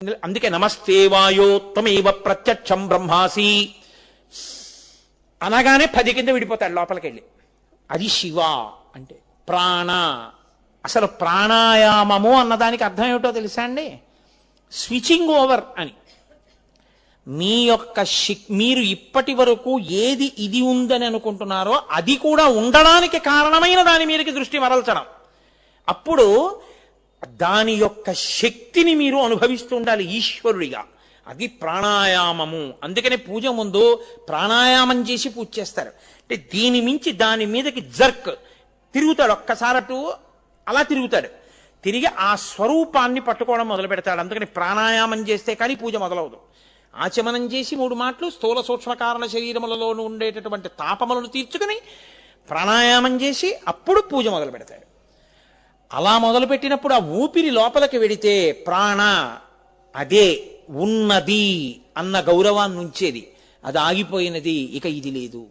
అందుకే నమస్తే వాయో త్వమేవ ప్రత్యక్షం బ్రహ్మాసి అనగానే 10 కింద విడిపోతాడు లోపలికి వెళ్ళి. అది శివ అంటే ప్రాణ. అసలు ప్రాణాయామము అన్నదానికి అర్థం ఏమిటో తెలుసా అండి? స్విచింగ్ ఓవర్ అని. మీ యొక్క మీరు ఇప్పటి వరకు ఏది ఇది ఉందని అనుకుంటున్నారో అది కూడా ఉండడానికి కారణమైన దాని మీదకి దృష్టి మరల్చడం. అప్పుడు దాని యొక్క శక్తిని మీరు అనుభవిస్తూ ఉండాలి ఈశ్వరుడిగా. అది ప్రాణాయామము. అందుకనే పూజ ముందు ప్రాణాయామం చేసి పూజ చేస్తారు. అంటే దీని మించి దాని మీదకి జర్క్ తిరుగుతాడు, ఒక్కసారటు అలా తిరుగుతాడు. తిరిగి ఆ స్వరూపాన్ని పట్టుకోవడం మొదలు పెడతాడు. అందుకని ప్రాణాయామం చేస్తే కానీ పూజ మొదలవదు. ఆచమనం చేసి 3 మాటలు స్థూల సూక్ష్మ కారణ శరీరములలో ఉండేటటువంటి తాపములను తీర్చుకుని ప్రాణాయామం చేసి అప్పుడు పూజ మొదలు పెడతాడు. అలా మొదలుపెట్టినప్పుడు ఆ ఊపిరి లోపలికి వెడితే ప్రాణ అదే ఉన్నది అన్న గౌరవాన్ని ఉంచేది. అది ఆగిపోయినది, ఇక ఇది లేదు.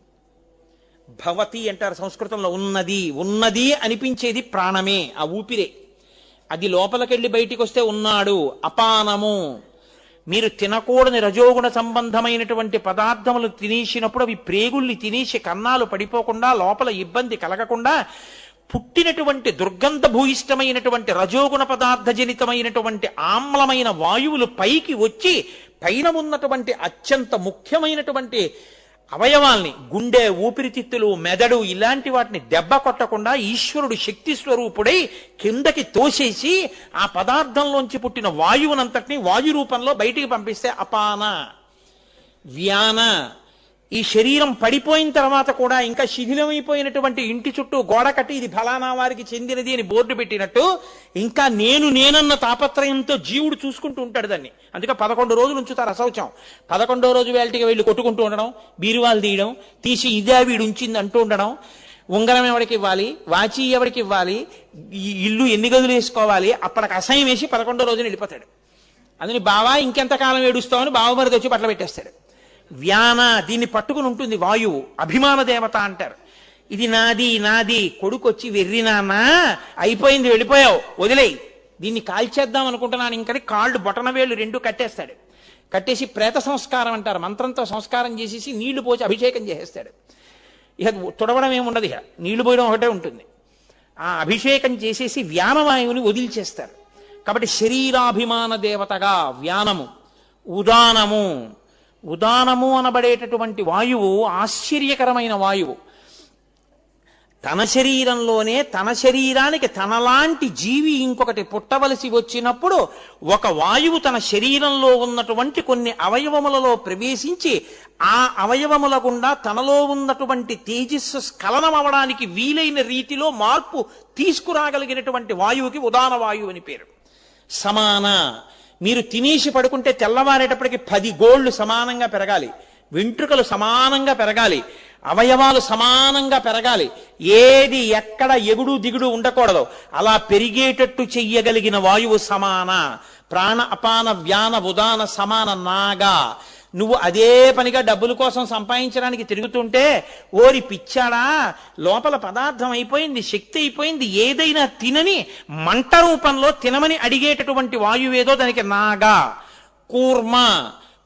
భవతి అంటారు సంస్కృతంలో. ఉన్నది ఉన్నది అనిపించేది ప్రాణమే, ఆ ఊపిరే. అది లోపలికెళ్ళి బయటికి వస్తే ఉన్నాడు. అపానము. మీరు తినకూడని రజోగుణ సంబంధమైనటువంటి పదార్థములు తినేసినప్పుడు అవి ప్రేగుల్ని తినేసి కన్నాలు పడిపోకుండా లోపల ఇబ్బంది కలగకుండా పుట్టినటువంటి దుర్గంధభూయిష్టమైనటువంటి రజోగుణ పదార్థ జనితమైనటువంటి ఆమ్లమైన వాయువులు పైకి వచ్చి పైన ఉన్నటువంటి అత్యంత ముఖ్యమైనటువంటి అవయవాల్ని గుండె, ఊపిరితిత్తులు, మెదడు ఇలాంటి వాటిని దెబ్బ కొట్టకుండా ఈశ్వరుడు శక్తి స్వరూపుడై కిందకి తోసేసి ఆ పదార్థంలోంచి పుట్టిన వాయువునంతటిని వాయు రూపంలో బయటికి పంపిస్తే అపాన. వ్యాన. ఈ శరీరం పడిపోయిన తర్వాత కూడా ఇంకా శిథిలమైపోయినటువంటి ఇంటి చుట్టూ గోడ కట్టి ఇది ఫలానా వారికి చెందినది అని బోర్డు పెట్టినట్టు ఇంకా నేనన్న తాపత్రయంతో జీవుడు చూసుకుంటూ ఉంటాడు దాన్ని. అందుకే 11 రోజులు ఉంచుతారు అశౌచం. 11వ రోజు వేళటికి వెళ్ళి కొట్టుకుంటూ ఉండడం, బీరువాలు తీయడం, తీసి ఇదే వీడు ఉంచింది అంటూ ఉండడం, ఉంగరం ఎవరికి ఇవ్వాలి, వాచి ఎవరికి ఇవ్వాలి, ఇల్లు ఎన్ని గదులు వేసుకోవాలి, అప్పటికి అసహ్యం వేసి 11వ రోజున వెళ్ళిపోతాడు. అందుని బావా ఇంకెంతకాలం ఏడుస్తామని బావమరిది వచ్చి బట్టలు పెట్టేస్తాడు. వ్యాన. దీన్ని పట్టుకుని ఉంటుంది వాయువు. అభిమాన దేవత అంటారు. ఇది నాది నాది. కొడుకు వచ్చి వెర్రి నాన్న అయిపోయింది వెళ్ళిపోయావు వదిలేయి, దీన్ని కాల్చేద్దాం అనుకుంటున్నాను ఇంకని కాళ్ళు బొటన వేళ్ళు 2 కట్టేస్తాడు. కట్టేసి ప్రేత సంస్కారం అంటారు. మంత్రంతో సంస్కారం చేసేసి నీళ్లు పోసి అభిషేకం చేసేస్తాడు. ఇక తుడవడం ఏముండదు, ఇక నీళ్లు పోయడం ఒకటే ఉంటుంది. ఆ అభిషేకం చేసేసి వ్యానవాయువుని వదిలిచేస్తారు. కాబట్టి శరీరాభిమాన దేవతగా వ్యానము. ఉదానము. ఉదానము అనబడేటటువంటి వాయువు ఆశ్చర్యకరమైన వాయువు. తన శరీరంలోనే తన శరీరానికి తనలాంటి జీవి ఇంకొకటి పుట్టవలసి వచ్చినప్పుడు ఒక వాయువు తన శరీరంలో ఉన్నటువంటి కొన్ని అవయవములలో ప్రవేశించి ఆ అవయవముల గుండా తనలో ఉన్నటువంటి తేజస్సు స్ఖలనం అవడానికి వీలైన రీతిలో మార్పు తీసుకురాగలిగినటువంటి వాయువుకి ఉదాన వాయువు అని పేరు. సమాన. మీరు తినేసి పడుకుంటే తెల్లవారేటప్పటికి 10 గోళ్లు సమానంగా పెరగాలి, వెంట్రుకలు సమానంగా పెరగాలి, అవయవాలు సమానంగా పెరగాలి, ఏది ఎక్కడ ఎగుడు దిగుడు ఉండకూడదు. అలా పెరిగేటట్టు చెయ్యగలిగిన వాయువు సమాన. ప్రాణ అపాన వ్యాన ఉదాన సమాన నాగా. నువ్వు అదే పనిగా డబ్బుల కోసం సంపాదించడానికి తిరుగుతుంటే ఓరి పిచ్చాడా, లోపల పదార్థం అయిపోయింది, శక్తి అయిపోయింది, ఏదైనా తినని మంట రూపంలో తినమని అడిగేటటువంటి వాయువేదో దానికి నాగా. కూర్మ.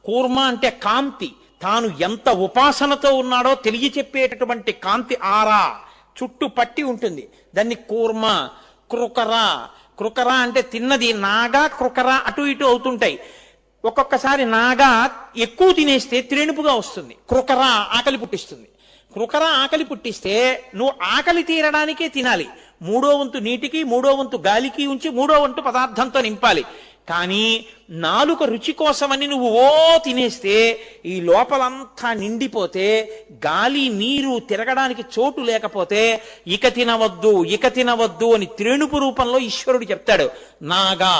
కూర్మ అంటే కాంతి. తాను ఎంత ఉపాసనతో ఉన్నాడో తెలియచెప్పేటటువంటి కాంతి ఆరా చుట్టూ పట్టి ఉంటుంది, దాన్ని కూర్మ. కృకర. కృకర అంటే తిన్నది. నాగా కృకర అటు ఇటు అవుతుంటాయి. ఒక్కొక్కసారి నాగా ఎక్కువ తినేస్తే త్రేణుపుగా వస్తుంది. కృకర ఆకలి పుట్టిస్తుంది. కృకర ఆకలి పుట్టిస్తే నువ్వు ఆకలి తీరడానికే తినాలి. 3వ వంతు నీటికి, 3వ వంతు గాలికి ఉంచి 3వ వంతు పదార్థంతో నింపాలి. కానీ నాలుక రుచి కోసమని నువ్వు తినేస్తే ఈ లోపలంతా నిండిపోతే గాలి నీరు తిరగడానికి చోటు లేకపోతే ఇక తినవద్దు ఇక తినవద్దు అని త్రేణుపు రూపంలో ఈశ్వరుడు చెప్తాడు. నాగా,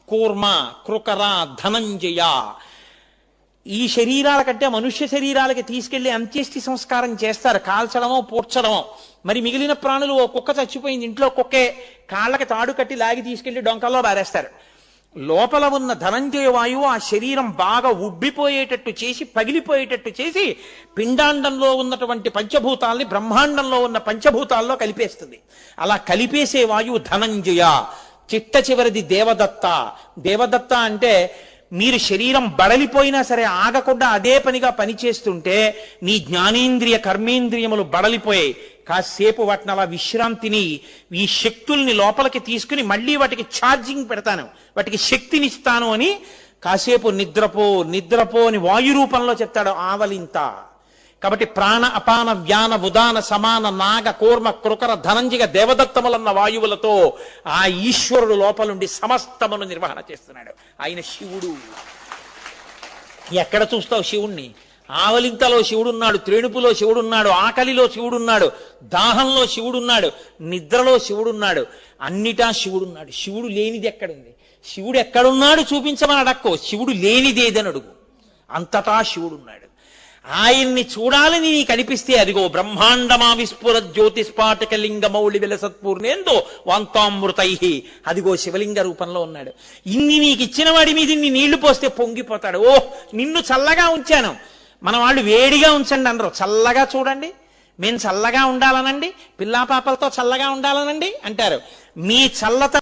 కూర్మ, కృకర, ధనంజయ. ఈ శరీరాల కంటే మనుష్య శరీరాలకి తీసుకెళ్లి అంత్యేష్టి సంస్కారం చేస్తారు, కాల్చడమో పూడ్చడమో. మరి మిగిలిన ప్రాణులు ఓ కుక్క చచ్చిపోయింది, ఇంట్లో కుక్కే, కాళ్ళకి తాడు కట్టి లాగి తీసుకెళ్లి డొంకల్లో బారేస్తారు. లోపల ఉన్న ధనంజయ వాయువు ఆ శరీరం బాగా ఉబ్బిపోయేటట్టు చేసి పగిలిపోయేటట్టు చేసి పిండాండంలో ఉన్నటువంటి పంచభూతాల్ని బ్రహ్మాండంలో ఉన్న పంచభూతాల్లో కలిపేస్తుంది. అలా కలిపేసే వాయువు ధనంజయ. చిట్ట చివరిది దేవదత్త. దేవదత్త అంటే మీరు శరీరం బడలిపోయినా సరే ఆగకుండా అదే పనిగా పనిచేస్తుంటే నీ జ్ఞానేంద్రియ కర్మేంద్రియములు బడలిపోయాయి. కాసేపు వాటిని అలా విశ్రాంతిని, ఈ శక్తుల్ని లోపలికి తీసుకుని మళ్ళీ వాటికి ఛార్జింగ్ పెడతాను, వాటికి శక్తినిస్తాను అని కాసేపు నిద్రపో అని వాయు రూపంలో చెప్తాడు ఆవలింత. కాబట్టి ప్రాణ అపాన వ్యాన ఉదాన సమాన నాగ కూర్మ కృకర ధనంజిగ దేవదత్తములన్న వాయువులతో ఆ ఈశ్వరుడు లోపలుండి సమస్తమును నిర్వహణ చేస్తున్నాడు. ఆయన శివుడు. ఎక్కడ చూస్తావు శివుణ్ణి? ఆవలింతలో శివుడున్నాడు, త్రేణుపులో శివుడున్నాడు, ఆకలిలో శివుడున్నాడు, దాహంలో శివుడున్నాడు, నిద్రలో శివుడున్నాడు, అన్నిటా శివుడున్నాడు. శివుడు లేనిది ఎక్కడుంది? శివుడు ఎక్కడున్నాడు చూపించమని అడక్కో, శివుడు లేనిదేదని అడుగు. అంతటా శివుడున్నాడు. ఆయన్ని చూడాలని నీకు అనిపిస్తే అదిగో బ్రహ్మాండమా విస్ఫుర జ్యోతిస్పాటక లింగ మౌళి విలసత్పూర్ణేందో వాంతామృతై, అదిగో శివలింగ రూపంలో ఉన్నాడు. ఇన్ని నీకు ఇచ్చిన వాడి మీద ఇన్ని నీళ్లు పోస్తే పొంగిపోతాడు. ఓ నిన్ను చల్లగా ఉంచాను. మన వాళ్ళు వేడిగా ఉంచండి అనరు, చల్లగా చూడండి. మేము చల్లగా ఉండాలనండి, పిల్లా పాపలతో చల్లగా ఉండాలనండి అంటారు. మీ చల్లత